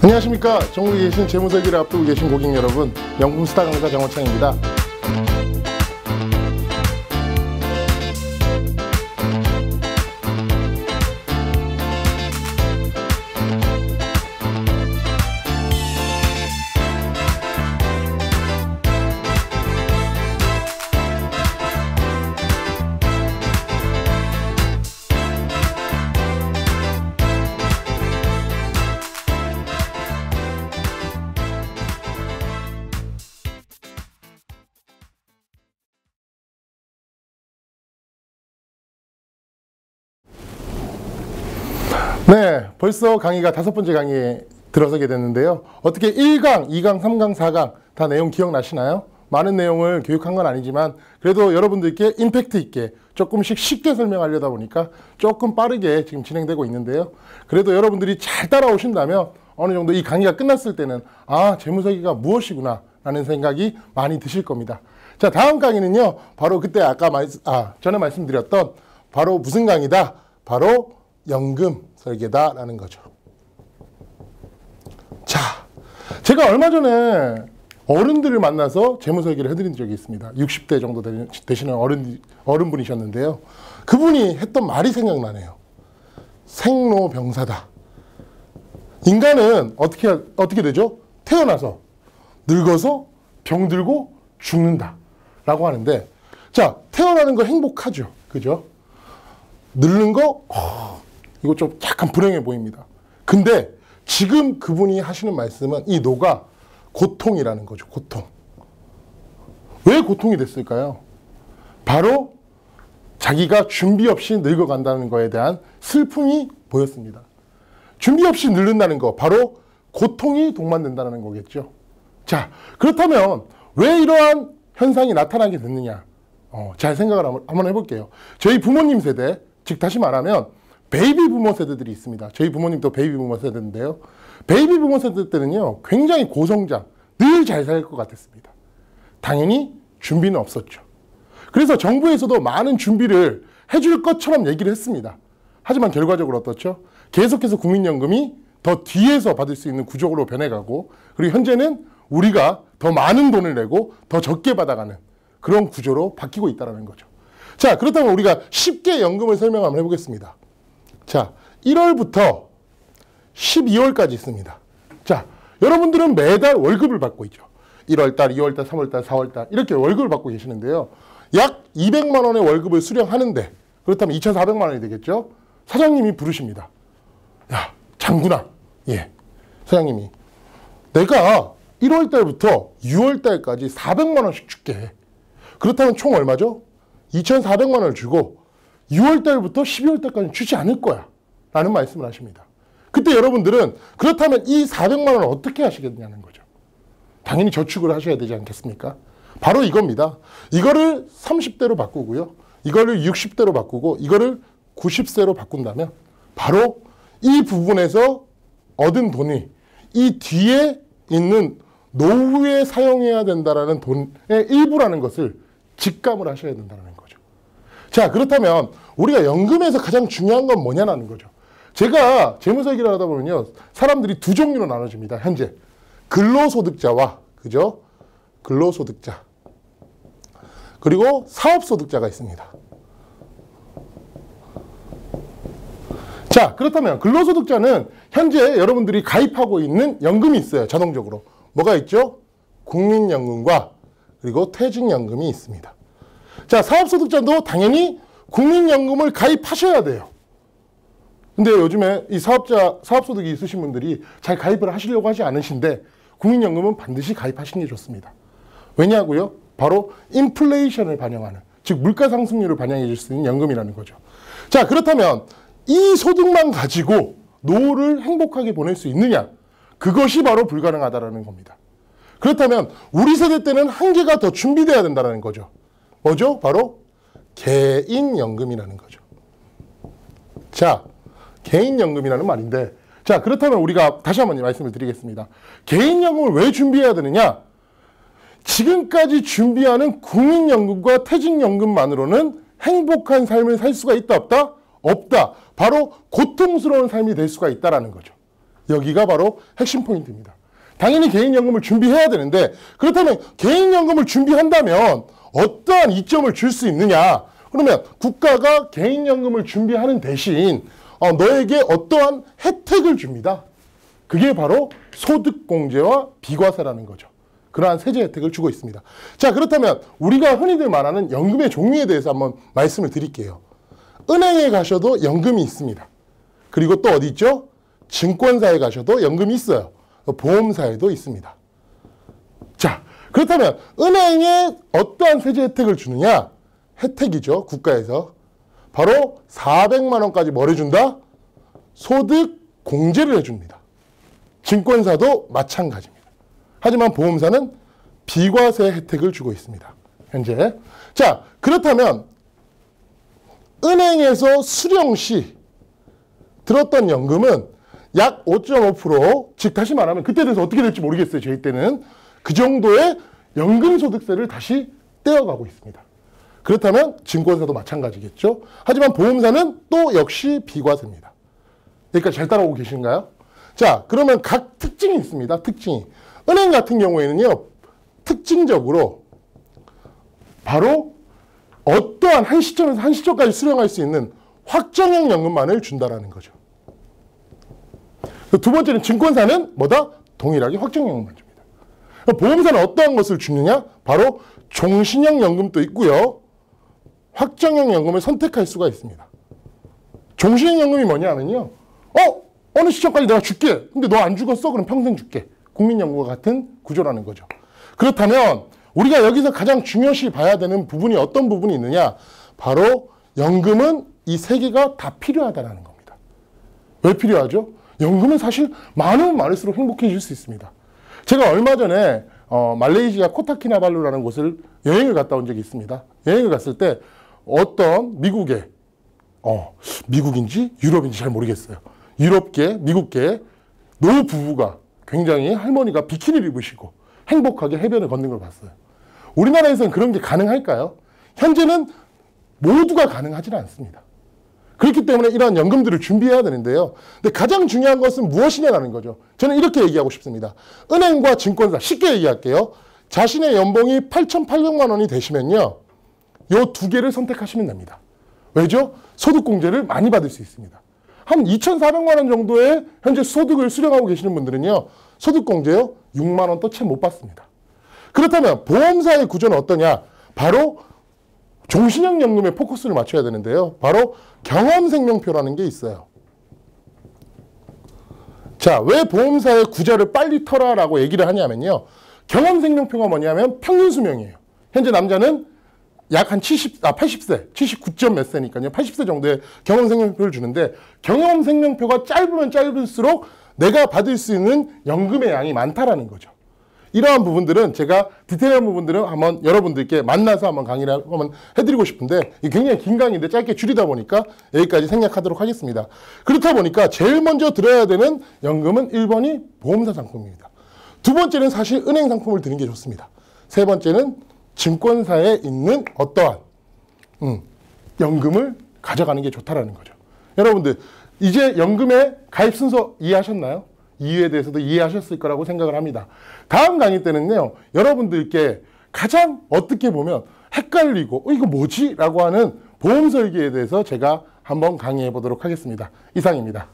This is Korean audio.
안녕하십니까. 전국에 계신 재무설계를 앞두고 계신 고객 여러분, 명품 스타 강사 정원창입니다. 네, 벌써 강의가 5번째 강의에 들어서게 됐는데요. 어떻게 1강, 2강, 3강, 4강 다 내용 기억나시나요? 많은 내용을 교육한 건 아니지만 그래도 여러분들께 임팩트 있게 조금씩 쉽게 설명하려다 보니까 조금 빠르게 지금 진행되고 있는데요. 그래도 여러분들이 잘 따라오신다면 어느 정도 이 강의가 끝났을 때는 재무설계가 무엇이구나 라는 생각이 많이 드실 겁니다. 자, 다음 강의는요, 바로 그때 아까 전에 말씀드렸던 바로 무슨 강의다? 바로 연금 설계다라는 거죠. 자, 제가 얼마 전에 어른들을 만나서 재무설계를 해드린 적이 있습니다. 60대 정도 되시는 어른분이셨는데요. 그분이 했던 말이 생각나네요. 생로병사다. 인간은 어떻게 되죠? 태어나서 늙어서 병들고 죽는다 라고 하는데, 자, 태어나는 거 행복하죠. 그죠? 늙는 거 이거 좀 약간 불행해 보입니다. 근데 지금 그분이 하시는 말씀은 이 노가 고통이라는 거죠. 고통. 왜 고통이 됐을까요? 바로 자기가 준비 없이 늙어간다는 거에 대한 슬픔이 보였습니다. 준비 없이 늙는다는 거, 바로 고통이 동반된다는 거겠죠. 자, 그렇다면 왜 이러한 현상이 나타나게 됐느냐? 잘 생각을 한번 해볼게요. 저희 부모님 세대, 즉 다시 말하면 베이비 부모 세대들이 있습니다. 저희 부모님도 베이비 부모 세대인데요. 베이비 부모 세대 때는요, 굉장히 고성장, 늘 잘 살 것 같았습니다. 당연히 준비는 없었죠. 그래서 정부에서도 많은 준비를 해줄 것처럼 얘기를 했습니다. 하지만 결과적으로 어떻죠? 계속해서 국민연금이 더 뒤에서 받을 수 있는 구조로 변해가고, 그리고 현재는 우리가 더 많은 돈을 내고 더 적게 받아가는 그런 구조로 바뀌고 있다는 거죠. 자, 그렇다면 우리가 쉽게 연금을 설명 한번 해보겠습니다. 자, 1월부터 12월까지 있습니다. 자, 여러분들은 매달 월급을 받고 있죠. 1월달, 2월달, 3월달, 4월달 이렇게 월급을 받고 계시는데요. 약 200만 원의 월급을 수령하는데, 그렇다면 2,400만 원이 되겠죠. 사장님이 부르십니다. 야, 장군아. 예, 사장님이 내가 1월달부터 6월달까지 400만 원씩 줄게. 그렇다면 총 얼마죠? 2,400만 원을 주고 6월달부터 12월달까지 주지 않을 거야 라는 말씀을 하십니다. 그때 여러분들은 그렇다면 이 400만 원을 어떻게 하시겠냐는 거죠. 당연히 저축을 하셔야 되지 않겠습니까? 바로 이겁니다. 이거를 30대로 바꾸고요, 이거를 60대로 바꾸고 이거를 90세로 바꾼다면 바로 이 부분에서 얻은 돈이 이 뒤에 있는 노후에 사용해야 된다는 돈의 일부라는 것을 직감을 하셔야 된다는 거죠. 자, 그렇다면 우리가 연금에서 가장 중요한 건 뭐냐는 거죠. 제가 재무설계를 하다 보면요, 사람들이 두 종류로 나눠집니다. 현재 근로소득자와, 그죠? 근로소득자, 그리고 사업소득자가 있습니다. 자, 그렇다면 근로소득자는 현재 여러분들이 가입하고 있는 연금이 있어요. 자동적으로 뭐가 있죠? 국민연금과 그리고 퇴직연금이 있습니다. 자, 사업소득자도 당연히 국민연금을 가입하셔야 돼요. 근데 요즘에 이 사업소득이 있으신 분들이 잘 가입을 하시려고 하지 않으신데, 국민연금은 반드시 가입하시는 게 좋습니다. 왜냐고요? 바로 인플레이션을 반영하는, 즉 물가상승률을 반영해 줄 수 있는 연금이라는 거죠. 자, 그렇다면 이 소득만 가지고 노후를 행복하게 보낼 수 있느냐? 그것이 바로 불가능하다는 겁니다. 그렇다면 우리 세대 때는 한 개가 더 준비돼야 된다는 거죠. 뭐죠? 바로 개인연금이라는 거죠. 자, 개인연금이라는 말인데, 자, 그렇다면 우리가 다시 한번 말씀을 드리겠습니다. 개인연금을 왜 준비해야 되느냐? 지금까지 준비하는 국민연금과 퇴직연금만으로는 행복한 삶을 살 수가 있다, 없다? 없다. 바로 고통스러운 삶이 될 수가 있다는 거죠. 여기가 바로 핵심 포인트입니다. 당연히 개인연금을 준비해야 되는데 그렇다면 개인연금을 준비한다면 어떠한 이점을 줄 수 있느냐? 그러면 국가가 개인연금을 준비하는 대신 너에게 어떠한 혜택을 줍니다. 그게 바로 소득공제와 비과세라는 거죠. 그러한 세제 혜택을 주고 있습니다. 자, 그렇다면 우리가 흔히들 말하는 연금의 종류에 대해서 한번 말씀을 드릴게요. 은행에 가셔도 연금이 있습니다. 그리고 또 어디 있죠? 증권사에 가셔도 연금이 있어요. 보험사에도 있습니다. 자, 그렇다면 은행에 어떠한 세제 혜택을 주느냐? 혜택이죠. 국가에서. 바로 400만 원까지 뭘 해준다? 소득 공제를 해줍니다. 증권사도 마찬가지입니다. 하지만 보험사는 비과세 혜택을 주고 있습니다. 현재. 자, 그렇다면 은행에서 수령 시 들었던 연금은 약 5.5%, 즉 다시 말하면 그때 돼서 어떻게 될지 모르겠어요. 저희 때는. 그 정도의 연금소득세를 다시 떼어가고 있습니다. 그렇다면 증권사도 마찬가지겠죠. 하지만 보험사는 또 역시 비과세입니다. 여기까지 잘 따라오고 계신가요? 자, 그러면 각 특징이 있습니다. 특징이. 은행 같은 경우에는요. 특징적으로 바로 어떠한 한 시점에서 한 시점까지 수령할 수 있는 확정형 연금만을 준다라는 거죠. 두 번째는 증권사는 뭐다? 동일하게 확정형 연금만 줍니다. 보험사는 어떠한 것을 주느냐? 바로 종신형 연금도 있고요. 확정형 연금을 선택할 수가 있습니다. 종신형 연금이 뭐냐면요. 어느 시점까지 내가 줄게. 근데 너 안 죽었어? 그럼 평생 줄게. 국민연금과 같은 구조라는 거죠. 그렇다면 우리가 여기서 가장 중요시 봐야 되는 부분이 어떤 부분이 있느냐? 바로 연금은 이 세 개가 다 필요하다는 겁니다. 왜 필요하죠? 연금은 사실 많으면 많을수록 행복해질 수 있습니다. 제가 얼마 전에 말레이시아 코타키나발루라는 곳을 여행을 갔다 온 적이 있습니다. 여행을 갔을 때 어떤 미국의 미국인지 유럽인지 잘 모르겠어요. 유럽계, 미국계 노부부가 굉장히 할머니가 비키니를 입으시고 행복하게 해변을 걷는 걸 봤어요. 우리나라에서는 그런 게 가능할까요? 현재는 모두가 가능하지는 않습니다. 그렇기 때문에 이러한 연금들을 준비해야 되는데요. 근데 가장 중요한 것은 무엇이냐라는 거죠. 저는 이렇게 얘기하고 싶습니다. 은행과 증권사, 쉽게 얘기할게요. 자신의 연봉이 8,800만 원이 되시면요. 요 두 개를 선택하시면 됩니다. 왜죠? 소득공제를 많이 받을 수 있습니다. 한 2,400만 원 정도의 현재 소득을 수령하고 계시는 분들은요. 소득공제요. 6만 원도 채 못 받습니다. 그렇다면 보험사의 구조는 어떠냐? 바로 종신형 연금에 포커스를 맞춰야 되는데요. 바로 경험생명표라는 게 있어요. 자, 왜 보험사의 구제를 빨리 터라라고 얘기를 하냐면요. 경험생명표가 뭐냐면 평균수명이에요. 현재 남자는 약 한 80세, 79점 몇 세니까요. 80세 정도의 경험생명표를 주는데 경험생명표가 짧으면 짧을수록 내가 받을 수 있는 연금의 양이 많다라는 거죠. 이러한 부분들은 제가 디테일한 부분들은 한번 여러분들께 만나서 한번 강의를 한번 해드리고 싶은데 굉장히 긴 강의인데 짧게 줄이다 보니까 여기까지 생략하도록 하겠습니다. 그렇다 보니까 제일 먼저 들어야 되는 연금은 1번이 보험사 상품입니다. 두 번째는 사실 은행 상품을 드는 게 좋습니다. 세 번째는 증권사에 있는 어떠한 연금을 가져가는 게 좋다라는 거죠. 여러분들 이제 연금의 가입 순서 이해하셨나요? 이유에 대해서도 이해하셨을 거라고 생각을 합니다. 다음 강의 때는요. 여러분들께 가장 어떻게 보면 헷갈리고 이거 뭐지? 라고 하는 보험 설계에 대해서 제가 한번 강의해 보도록 하겠습니다. 이상입니다.